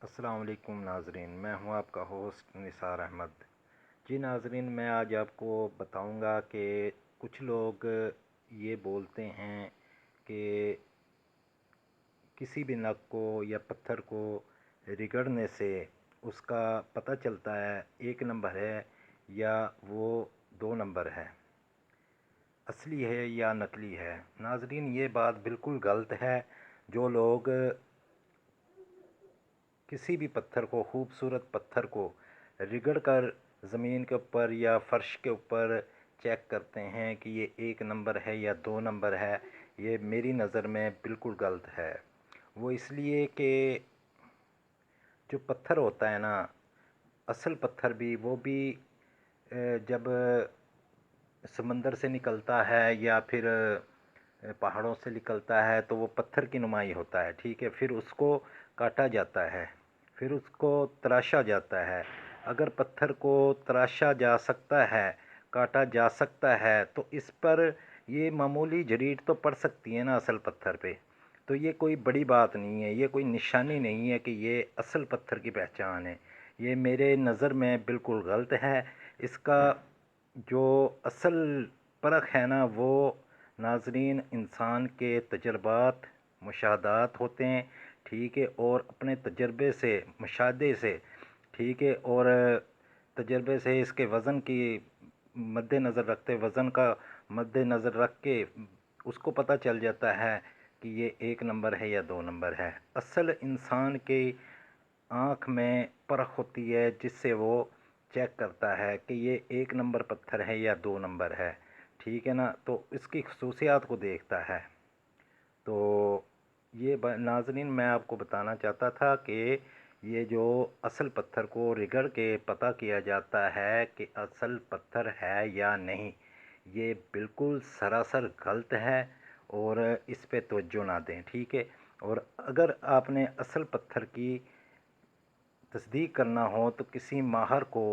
السلام علیکم ناظرین، میں ہوں آپ کا ہوسٹ نثار احمد۔ جی ناظرین، میں آج آپ کو بتاؤں گا کہ کچھ لوگ یہ بولتے ہیں کہ کسی بھی نگ کو یا پتھر کو رگڑنے سے اس کا پتہ چلتا ہے ایک نمبر ہے یا وہ دو نمبر ہے، اصلی ہے یا نقلی ہے۔ ناظرین، یہ بات بالکل غلط ہے۔ جو لوگ کسی بھی پتھر کو، خوبصورت پتھر کو رگڑ کر زمین کے اوپر یا فرش کے اوپر چیک کرتے ہیں کہ یہ ایک نمبر ہے یا دو نمبر ہے، یہ میری نظر میں بالکل غلط ہے۔ وہ اس لیے کہ جو پتھر ہوتا ہے نا، اصل پتھر بھی وہ بھی جب سمندر سے نکلتا ہے یا پھر پہاڑوں سے نکلتا ہے تو وہ پتھر کی نمائی ہوتا ہے، ٹھیک ہے۔ پھر اس کو کاٹا جاتا ہے، پھر اس کو تراشا جاتا ہے۔ اگر پتھر کو تراشا جا سکتا ہے، کاٹا جا سکتا ہے، تو اس پر یہ معمولی جھریٹ تو پڑ سکتی ہے نا اصل پتھر پہ، تو یہ کوئی بڑی بات نہیں ہے، یہ کوئی نشانی نہیں ہے کہ یہ اصل پتھر کی پہچان ہے۔ یہ میرے نظر میں بالکل غلط ہے۔ اس کا جو اصل پرکھ ہے نا، وہ ناظرین انسان کے تجربات، مشاہدات ہوتے ہیں، ٹھیک ہے، اور اپنے تجربے سے، مشاہدے سے، ٹھیک ہے، اور تجربے سے اس کے وزن کی مد نظر رکھتے، وزن کا مد نظر رکھ کے اس کو پتہ چل جاتا ہے کہ یہ ایک نمبر ہے یا دو نمبر ہے۔ اصل انسان کی آنکھ میں پرکھ ہوتی ہے جس سے وہ چیک کرتا ہے کہ یہ ایک نمبر پتھر ہے یا دو نمبر ہے، ٹھیک ہے نا، تو اس کی خصوصیات کو دیکھتا ہے۔ تو یہ ناظرین میں آپ کو بتانا چاہتا تھا کہ یہ جو اصل پتھر کو رگڑ کے پتہ کیا جاتا ہے کہ اصل پتھر ہے یا نہیں، یہ بالکل سراسر غلط ہے، اور اس پہ توجہ نہ دیں، ٹھیک ہے۔ اور اگر آپ نے اصل پتھر کی تصدیق کرنا ہو تو کسی ماہر کو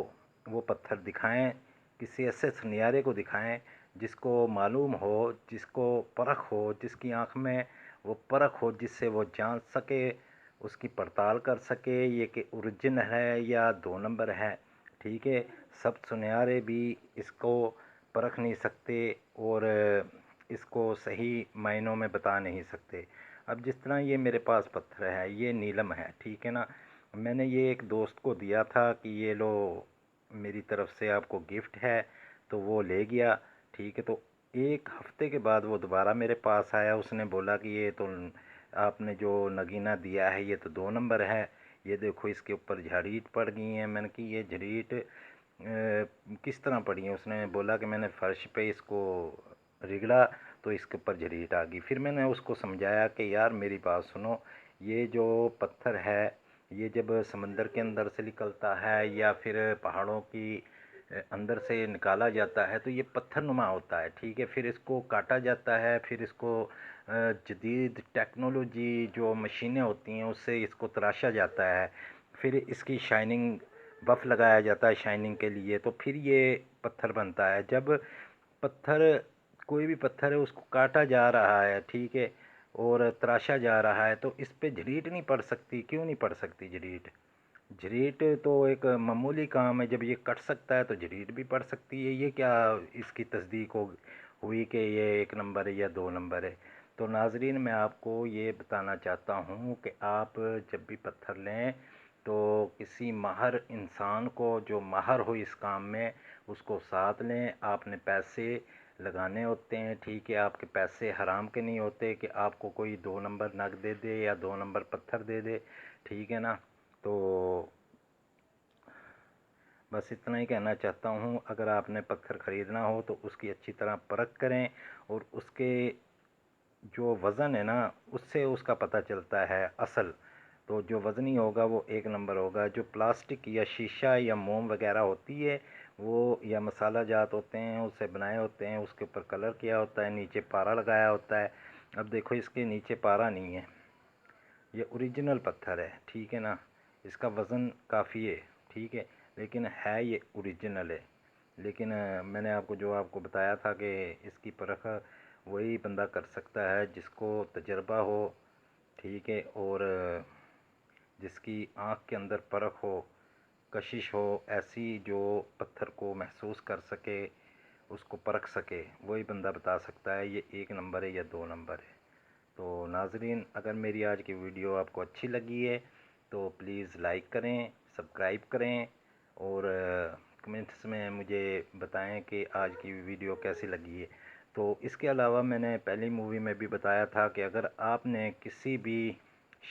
وہ پتھر دکھائیں، کسی ایسے سنیارے کو دکھائیں جس کو معلوم ہو، جس کو پرکھ ہو، جس کی آنکھ میں وہ پرکھ ہو، جس سے وہ جان سکے، اس کی پڑتال کر سکے یہ کہ اوریجن ہے یا دو نمبر ہے، ٹھیک ہے۔ سب سنیارے بھی اس کو پرکھ نہیں سکتے اور اس کو صحیح معنوں میں بتا نہیں سکتے۔ اب جس طرح یہ میرے پاس پتھر ہے، یہ نیلم ہے، ٹھیک ہے نا، میں نے یہ ایک دوست کو دیا تھا کہ یہ لو میری طرف سے آپ کو گفٹ ہے، تو وہ لے گیا، ٹھیک ہے۔ تو ایک ہفتے کے بعد وہ دوبارہ میرے پاس آیا، اس نے بولا کہ یہ تو آپ نے جو نگینہ دیا ہے یہ تو دو نمبر ہے، یہ دیکھو اس کے اوپر جھریٹ پڑ گئی ہیں۔ میں نے کہ یہ جھریٹ کس طرح پڑی ہیں؟ اس نے بولا کہ میں نے فرش پہ اس کو رگڑا تو اس کے اوپر جھریٹ آ گئی۔ پھر میں نے اس کو سمجھایا کہ یار میری بات سنو، یہ جو پتھر ہے یہ جب سمندر کے اندر سے نکلتا ہے یا پھر پہاڑوں کی اندر سے نکالا جاتا ہے تو یہ پتھر نما ہوتا ہے، ٹھیک ہے۔ پھر اس کو کاٹا جاتا ہے، پھر اس کو جدید ٹیکنالوجی جو مشینیں ہوتی ہیں اس سے اس کو تراشا جاتا ہے، پھر اس کی شائننگ بف لگایا جاتا ہے شائننگ کے لیے، تو پھر یہ پتھر بنتا ہے۔ جب پتھر، کوئی بھی پتھر ہے اس کو کاٹا جا رہا ہے، ٹھیک ہے، اور تراشا جا رہا ہے تو اس پہ جھریٹ نہیں پڑ سکتی۔ کیوں نہیں پڑ سکتی جھریٹ؟ جھریٹ تو ایک معمولی کام ہے، جب یہ کٹ سکتا ہے تو جھریٹ بھی پڑ سکتی ہے۔ یہ کیا اس کی تصدیق ہوئی کہ یہ ایک نمبر ہے یا دو نمبر ہے؟ تو ناظرین میں آپ کو یہ بتانا چاہتا ہوں کہ آپ جب بھی پتھر لیں تو کسی ماہر انسان کو، جو ماہر ہو اس کام میں، اس کو ساتھ لیں۔ آپ نے پیسے لگانے ہوتے ہیں، ٹھیک ہے، آپ کے پیسے حرام کے نہیں ہوتے کہ آپ کو کوئی دو نمبر نگ دے دے یا دو نمبر پتھر دے دے، ٹھیک ہے نا۔ تو بس اتنا ہی کہنا چاہتا ہوں، اگر آپ نے پتھر خریدنا ہو تو اس کی اچھی طرح پرکھ کریں، اور اس کے جو وزن ہے نا اس سے اس کا پتہ چلتا ہے اصل، تو جو وزنی ہوگا وہ ایک نمبر ہوگا۔ جو پلاسٹک یا شیشہ یا موم وغیرہ ہوتی ہے وہ، یا مسالہ جات ہوتے ہیں، اس سے بنائے ہوتے ہیں، اس کے اوپر کلر کیا ہوتا ہے، نیچے پارا لگایا ہوتا ہے۔ اب دیکھو اس کے نیچے پارا نہیں ہے، یہ اوریجنل پتھر ہے، ٹھیک ہے نا، اس کا وزن کافی ہے، ٹھیک ہے، لیکن ہے یہ اوریجنل ہے۔ لیکن میں نے آپ کو جو آپ کو بتایا تھا کہ اس کی پرکھ وہی بندہ کر سکتا ہے جس کو تجربہ ہو، ٹھیک ہے، اور جس کی آنکھ کے اندر پرکھ ہو، کشش ہو، ایسی جو پتھر کو محسوس کر سکے، اس کو پرکھ سکے، وہی بندہ بتا سکتا ہے یہ 1 نمبر ہے یا 2 نمبر ہے۔ تو ناظرین، اگر میری آج کی ویڈیو آپ کو اچھی لگی ہے تو پلیز لائک کریں، سبسکرائب کریں، اور کمنٹس میں مجھے بتائیں کہ آج کی ویڈیو کیسی لگی ہے۔ تو اس کے علاوہ میں نے پہلی مووی میں بھی بتایا تھا کہ اگر آپ نے کسی بھی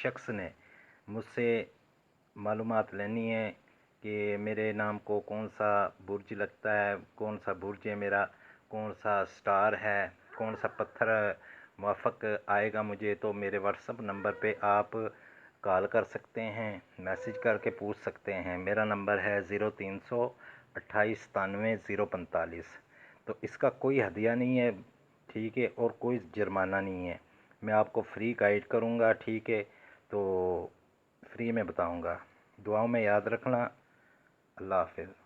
شخص نے مجھ سے معلومات لینی ہے کہ میرے نام کو کون سا برج لگتا ہے، کون سا برج ہے میرا، کون سا سٹار ہے، کون سا پتھر موافق آئے گا مجھے، تو میرے واٹسپ نمبر پہ آپ کال کر سکتے ہیں، میسج کر کے پوچھ سکتے ہیں۔ میرا نمبر ہے 0300 2897 045۔ تو اس کا کوئی ہدیہ نہیں ہے، ٹھیک ہے، اور کوئی جرمانہ نہیں ہے، میں آپ کو فری گائیڈ کروں گا، ٹھیک ہے، تو فری میں بتاؤں گا۔ دعاؤں میں یاد رکھنا۔ اللہ حافظ۔